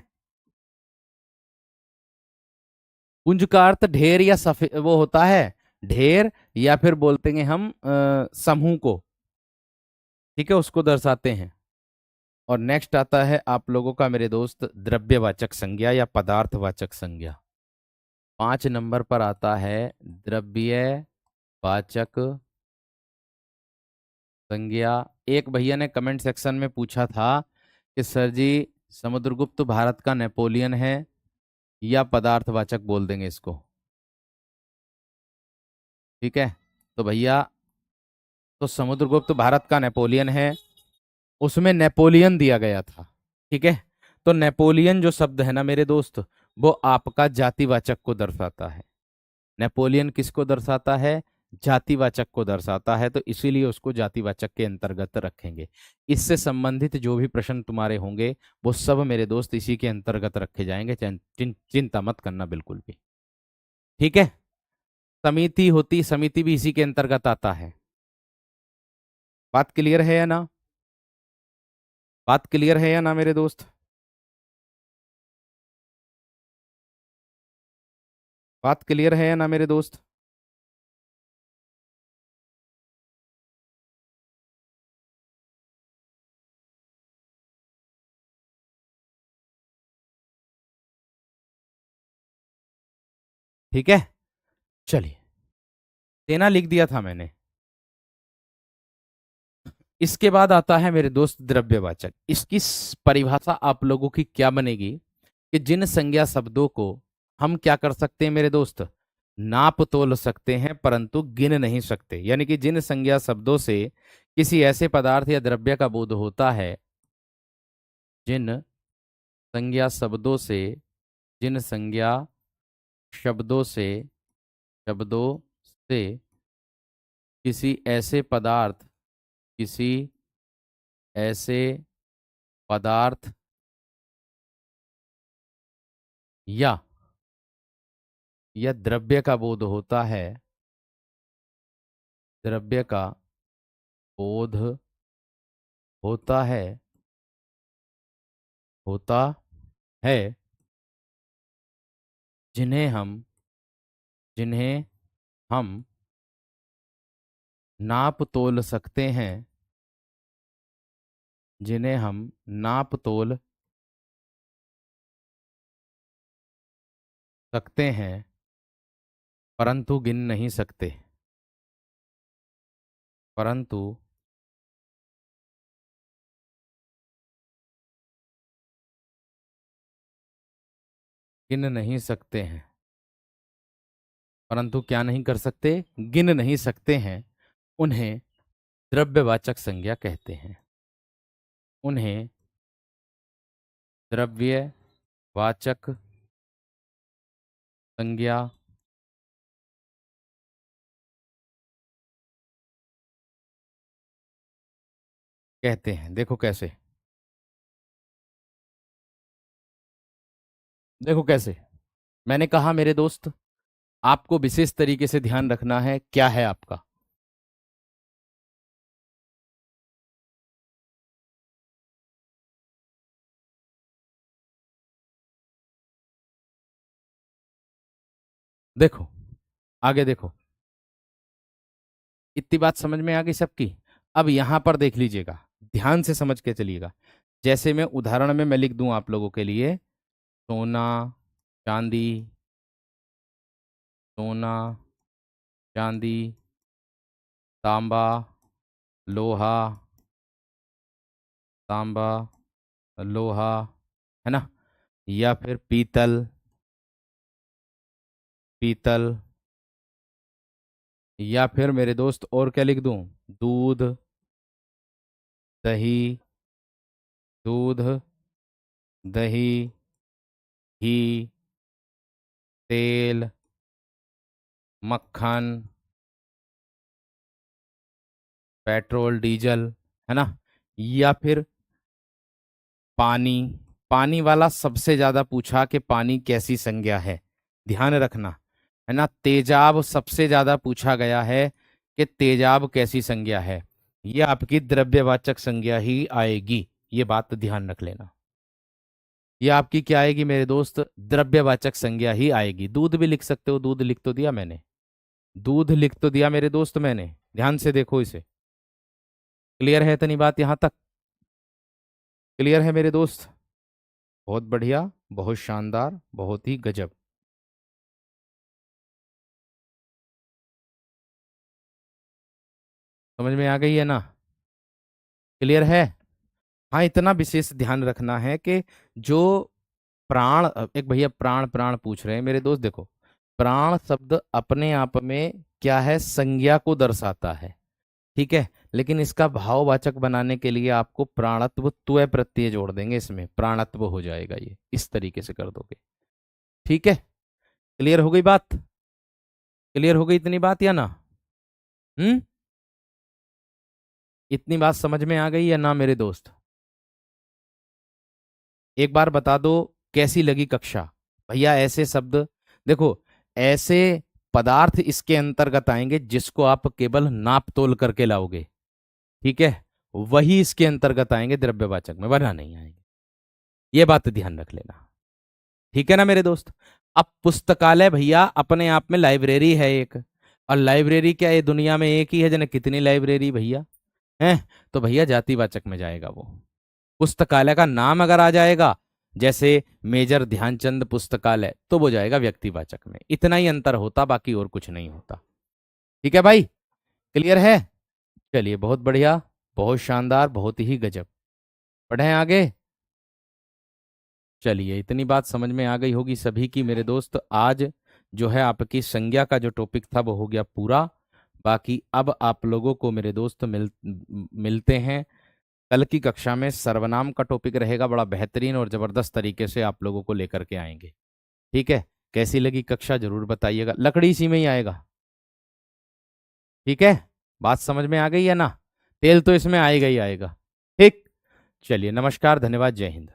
पुंज का अर्थ ढेर या सफे वो होता है, ढेर, या फिर बोलते हैं हम समूह को। ठीक है, उसको दर्शाते हैं। और नेक्स्ट आता है आप लोगों का मेरे दोस्त द्रव्यवाचक संज्ञा या पदार्थवाचक संज्ञा। 5 नंबर पर आता है द्रव्यवाचक संज्ञा। एक भैया ने कमेंट सेक्शन में पूछा था कि सर जी, समुद्रगुप्त भारत का नेपोलियन है या पदार्थवाचक बोल देंगे इसको? ठीक है, तो भैया, तो समुद्रगुप्त भारत का नेपोलियन है, उसमें नेपोलियन दिया गया था। ठीक है, तो नेपोलियन जो शब्द है ना मेरे दोस्त, वो आपका जातिवाचक को दर्शाता है। नेपोलियन किसको दर्शाता है? जातिवाचक को दर्शाता है, तो इसीलिए उसको जातिवाचक के अंतर्गत रखेंगे। इससे संबंधित जो भी प्रश्न तुम्हारे होंगे, वो सब मेरे दोस्त इसी के अंतर्गत रखे जाएंगे, चिंता मत करना बिल्कुल भी। ठीक है, समिति होती, समिति भी इसी के अंतर्गत आता है। बात क्लियर है या ना? बात क्लियर है या ना मेरे दोस्त? बात क्लियर है या ना मेरे दोस्त? ठीक है, चलिए, सेना लिख दिया था मैंने। इसके बाद आता है मेरे दोस्त द्रव्यवाचक। इसकी परिभाषा आप लोगों की क्या बनेगी कि जिन संज्ञा शब्दों को हम क्या कर सकते हैं मेरे दोस्त, नाप तोल सकते हैं परंतु गिन नहीं सकते, यानी कि जिन संज्ञा शब्दों से किसी ऐसे पदार्थ या द्रव्य का बोध होता है, जिन संज्ञा शब्दों से, जिन संज्ञा शब्दों से, शब्दों से किसी ऐसे पदार्थ, किसी ऐसे पदार्थ या द्रव्य का बोध होता है, द्रव्य का बोध होता है, होता है, जिन्हें हम, जिन्हें हम नाप तोल सकते हैं, जिन्हें हम नाप तोल सकते हैं परंतु गिन नहीं सकते, परंतु गिन नहीं सकते हैं, परंतु क्या नहीं कर सकते, गिन नहीं सकते हैं, उन्हें द्रव्यवाचक संज्ञा कहते हैं, उन्हें द्रव्यवाचक संज्ञा कहते हैं। देखो कैसे, देखो कैसे, मैंने कहा मेरे दोस्त, आपको विशेष तरीके से ध्यान रखना है क्या है आपका। देखो, आगे देखो, इतनी बात समझ में आ गई सबकी। अब यहां पर देख लीजिएगा, ध्यान से समझ के चलिएगा। जैसे मैं उदाहरण में मैं लिख दूं आप लोगों के लिए, सोना, चांदी, सोना, चांदी, तांबा, लोहा, तांबा, लोहा, है ना, या फिर पीतल, पीतल, या फिर मेरे दोस्त और क्या लिख दूं, दूध, दही, दूध, दही, घी, तेल, मक्खन, पेट्रोल, डीजल, है ना, या फिर पानी। पानी वाला सबसे ज्यादा पूछा कि पानी कैसी संज्ञा है, ध्यान रखना, है ना। तेजाब सबसे ज्यादा पूछा गया है कि तेजाब कैसी संज्ञा है। ये आपकी द्रव्यवाचक संज्ञा ही आएगी, ये बात ध्यान रख लेना। ये आपकी क्या आएगी मेरे दोस्त, द्रव्यवाचक संज्ञा ही आएगी। दूध भी लिख सकते हो, दूध लिख तो दिया मैंने, दूध लिख तो दिया मेरे दोस्त मैंने, ध्यान से देखो इसे। क्लियर है इतनी बात यहां तक, क्लियर है मेरे दोस्त। बहुत बढ़िया, बहुत शानदार, बहुत ही गजब। समझ में आ गई है ना, क्लियर है। हाँ, इतना विशेष ध्यान रखना है कि जो प्राण, एक भैया प्राण प्राण पूछ रहे हैं मेरे दोस्त, देखो, प्राण शब्द अपने आप में क्या है, संज्ञा को दर्शाता है, ठीक है। लेकिन इसका भाववाचक बनाने के लिए आपको प्राणत्व त्व प्रत्यय जोड़ देंगे, इसमें प्राणत्व हो जाएगा, ये इस तरीके से कर दोगे, ठीक है। क्लियर हो गई बात, क्लियर हो गई इतनी बात या ना? हम्म, इतनी बात समझ में आ गई या ना मेरे दोस्त? एक बार बता दो कैसी लगी कक्षा। भैया ऐसे शब्द, देखो, ऐसे पदार्थ इसके अंतर्गत आएंगे जिसको आप केवल नाप तोल करके लाओगे, ठीक है, वही इसके अंतर्गत आएंगे द्रव्यवाचक में, वरना नहीं आएंगे। ये बात ध्यान रख लेना, ठीक है ना मेरे दोस्त। अब पुस्तकालय भैया अपने आप में लाइब्रेरी है एक, और लाइब्रेरी क्या है, दुनिया में एक ही है, जने कितनी लाइब्रेरी भैया है। तो भैया जातिवाचक में जाएगा वो। पुस्तकालय का नाम अगर आ जाएगा, जैसे मेजर ध्यानचंद पुस्तकालय, तो वो जाएगा व्यक्तिवाचक में। इतना ही अंतर होता, बाकी और कुछ नहीं होता, ठीक है भाई, क्लियर है। चलिए, बहुत बढ़िया, बहुत शानदार, बहुत ही गजब। पढ़ें आगे। चलिए, इतनी बात समझ में आ गई होगी सभी की मेरे दोस्त। आज जो है आपकी संज्ञा का जो टॉपिक था वो हो गया पूरा। बाकी अब आप लोगों को मेरे दोस्त मिलते हैं कल की कक्षा में। सर्वनाम का टॉपिक रहेगा, बड़ा बेहतरीन और जबरदस्त तरीके से आप लोगों को लेकर के आएंगे, ठीक है। कैसी लगी कक्षा जरूर बताइएगा, लकड़ी इसी में ही आएगा, ठीक है। बात समझ में आ गई है ना, तेल तो इसमें आएगा ही आएगा, ठीक। चलिए, नमस्कार, धन्यवाद, जय हिंद।